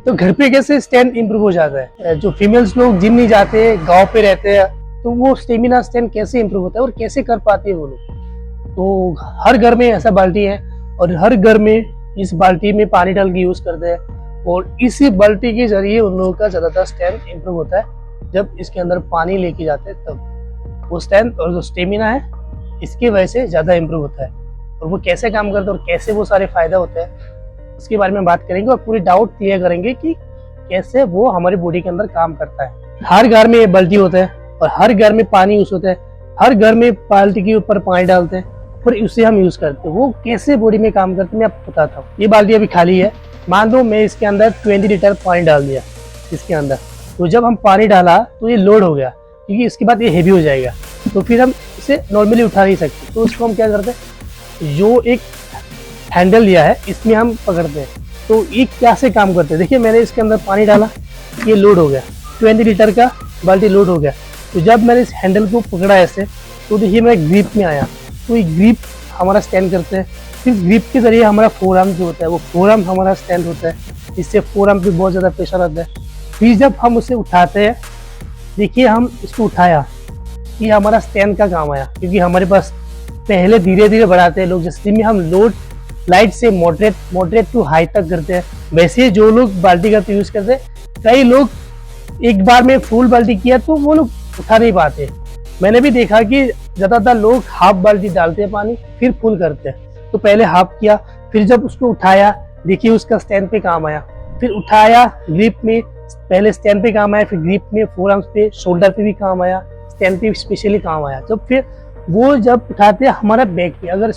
तो घर पे कैसे स्ट्रेंथ इंप्रूव हो जाता है। जो फीमेल्स लोग जिम नहीं जाते, गांव पे रहते हैं, तो वो स्टेमिना स्ट्रेंथ कैसे इंप्रूव होता है और कैसे कर पाते हैं वो लोग। तो हर घर में ऐसा बाल्टी है और हर घर में इस बाल्टी में पानी डाल के यूज करते हैं और इसी बाल्टी के जरिए उन लोगों का ज्यादातर स्ट्रेंथ इंप्रूव होता है। जब इसके अंदर पानी लेके जाते हैं तब वो स्ट्रेंथ और जो स्टेमिना है इसकी वजह से ज्यादा इंप्रूव होता है। और वो कैसे काम करता है और कैसे वो सारे फायदा होते हैं उसके बारे में बात करेंगे और पूरी डाउट क्लियर करेंगे कि कैसे वो हमारी बॉडी के अंदर काम करता है। हर घर में ये बाल्टी होता है और हर घर में पानी यूज होता है। हर घर में बाल्टी के ऊपर पानी डालते हैं और उसे हम यूज करते हैं। वो कैसे बॉडी में काम करते हैं मैं आपको बताता हूँ। ये बाल्टी अभी खाली है। मान लो मैं इसके अंदर 20 लीटर पानी डाल दिया इसके अंदर, तो जब हम पानी डाला तो ये लोड हो गया, क्योंकि इसके बाद ये हेवी हो जाएगा, तो फिर हम इसे नॉर्मली उठा नहीं सकते। तो उसको हम क्या करते हैं, जो एक हैंडल लिया है इसमें हम पकड़ते हैं। तो ये कैसे काम करते हैं, देखिए मैंने इसके अंदर पानी डाला, ये लोड हो गया, 20 लीटर का बाल्टी लोड हो गया। तो जब मैंने इस हैंडल को पकड़ा ऐसे, तो देखिए मैं ग्रिप में आया, तो ये ग्रिप हमारा स्टैंड करते हैं। फिर ग्रिप के जरिए हमारा फोरआर्म जो होता है वो फोरआर्म हमारा स्टैंड होता है, इससे फोरआर्म पे बहुत ज़्यादा प्रेशर आता है। फिर जब हम उसे उठाते हैं, देखिए हम इसको उठाया, ये हमारा स्टैंड का काम आया, क्योंकि हमारे पास पहले धीरे धीरे बढ़ाते हैं लोग, जैसे में हम लोड लाइट से मॉडरेट टू हाई तक करते हैं। वैसे जो लोग बाल्टी का यूज करते हैं, कई लोग एक बार में फुल बाल्टी किया तो वो लोग उठा नहीं पाते। मैंने भी देखा कि ज्यादातर लोग हाफ बाल्टी डालते हैं पानी फिर फुल करते हैं। तो पहले हाफ किया, फिर जब उसको उठाया, देखिए उसका स्टैंड पे काम आया, फिर उठाया ग्रिप में, पहले स्टैंड पे काम आया, फिर ग्रिप में, फोरआर्म्स पे, शोल्डर पे भी काम आया, स्टैंड पे स्पेशली काम आया। जब फिर वो जब उठाते हैं हमारा बैक पे, अगर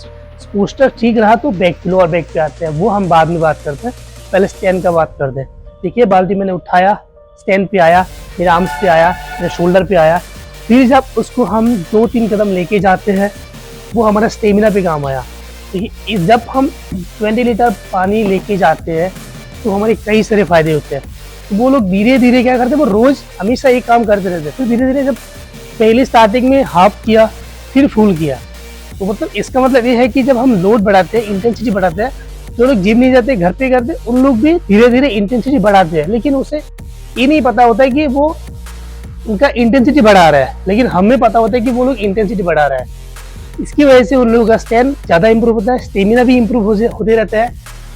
पोस्टर ठीक रहा तो बैक पे, लोअर बैक पे आते हैं, वो हम बाद में बात करते हैं, पहले स्टैंड का बात करते हैं। देखिए बाल्टी मैंने उठाया, स्टैंड पे आया, मेरे आर्म्स पे आया, मेरे शोल्डर पे आया। फिर जब उसको हम 2-3 कदम लेके जाते हैं, वो हमारा स्टेमिना पे काम आया। देखिए जब हम 20 लीटर पानी लेके जाते हैं तो हमारे कई सारे फायदे होते हैं। तो वो लोग धीरे धीरे क्या करते हैं, वो रोज हमेशा एक काम करते रहते हैं। तो धीरे धीरे जब पहले स्टार्टिंग में हाफ किया फिर फुल किया, तो मतलब इसका मतलब ये है कि जब हम लोड बढ़ाते हैं, इंटेंसिटी बढ़ाते हैं, जो लोग जिम नहीं जाते घर पे करते, उन लोग भी धीरे धीरे इंटेंसिटी बढ़ाते हैं, लेकिन उसे ये नहीं पता होता है कि वो उनका इंटेंसिटी बढ़ा रहा है, लेकिन हमें पता होता है कि वो लोग इंटेंसिटी बढ़ा रहा है। इसकी वजह से उन लोगों का स्टैंड ज्यादा इंप्रूव होता है, स्टेमिना भी इंप्रूव होते रहता है,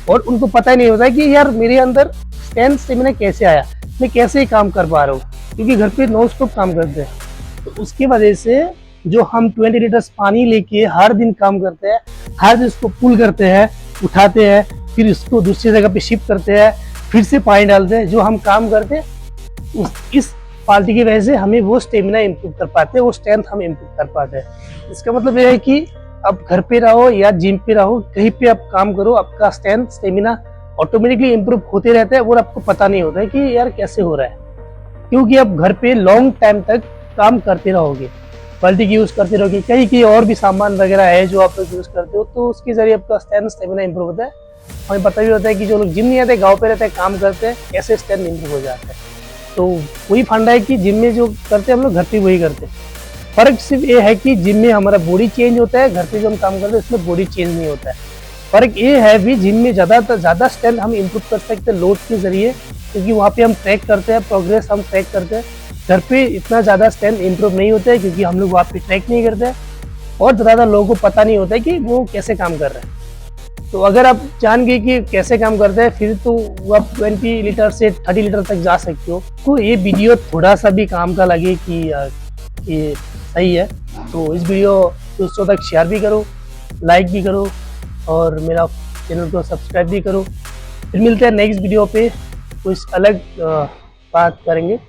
और उनको पता ही नहीं होता है कि यार मेरे अंदर स्टैंड स्टेमिना कैसे आया, मैं कैसे काम कर पा रहा हूँ, क्योंकि घर पे नॉन स्टॉप काम करते हैं। तो उसकी वजह से जो हम 20 लीटर्स पानी लेके हर दिन काम करते हैं, हर दिन उसको पुल करते हैं, उठाते हैं, फिर इसको दूसरी जगह पे शिफ्ट करते हैं, फिर से पानी डालते हैं, जो हम काम करते हैं इस बाल्टी की वजह से हमें वो स्टेमिना इंप्रूव कर पाते हैं, वो स्ट्रेंथ हम इंप्रूव कर पाते हैं। इसका मतलब ये है कि आप घर पे रहो या जिम पे रहो, कहीं पे आप काम करो, आपका स्ट्रेंथ स्टेमिना ऑटोमेटिकली इंप्रूव होते रहता है और आपको पता नहीं होता है कि यार कैसे हो रहा है, क्योंकि आप घर पे लॉन्ग टाइम तक काम करते रहोगे, बाल्टी की यूज करते रहोगे, कई और भी सामान वगैरह है जो आप लोग यूज करते हो, तो उसके जरिए आपका स्ट्रेंथ स्टेमिना इंप्रूव होता है। हमें पता भी होता है कि जो लोग जिम नहीं आते, गाँव पे रहते हैं, काम करते हैं, कैसे स्ट्रेंथ इंप्रूव हो जाता है। तो वही फंडा है कि जिम में जो करते हैं हम लोग घर पे वही करते हैं। फर्क सिर्फ ये है कि जिम में हमारा बॉडी चेंज होता है, घर पे जो हम काम करते हैं उसमें बॉडी चेंज नहीं होता है। फर्क ये है भी जिम में ज़्यादा स्ट्रेंथ हम इंप्रूव कर सकते हैं लोड के जरिए, क्योंकि वहाँ पे हम ट्रैक करते हैं, प्रोग्रेस हम ट्रैक करते हैं। घर पे इतना ज़्यादा स्ट्रेंथ इंप्रूव नहीं होता है, क्योंकि हम लोग वहाँ पे ट्रैक नहीं करते हैं और ज़्यादा लोगों को पता नहीं होता है कि वो कैसे काम कर रहे हैं। तो अगर आप जान गए कि कैसे काम करते हैं, फिर तो आप 20 लीटर से 30 लीटर तक जा सकते हो। तो ये वीडियो थोड़ा सा भी काम का लगे कि ये सही है, तो इस वीडियो दोस्तों तक शेयर भी करो, लाइक भी करो और मेरा चैनल को सब्सक्राइब भी करो। फिर मिलते हैं नेक्स्ट वीडियो पे, कुछ अलग बात करेंगे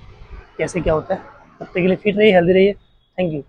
कैसे क्या होता है। तब तक के लिए फिट रहिए, हेल्दी रहिए। Thank you.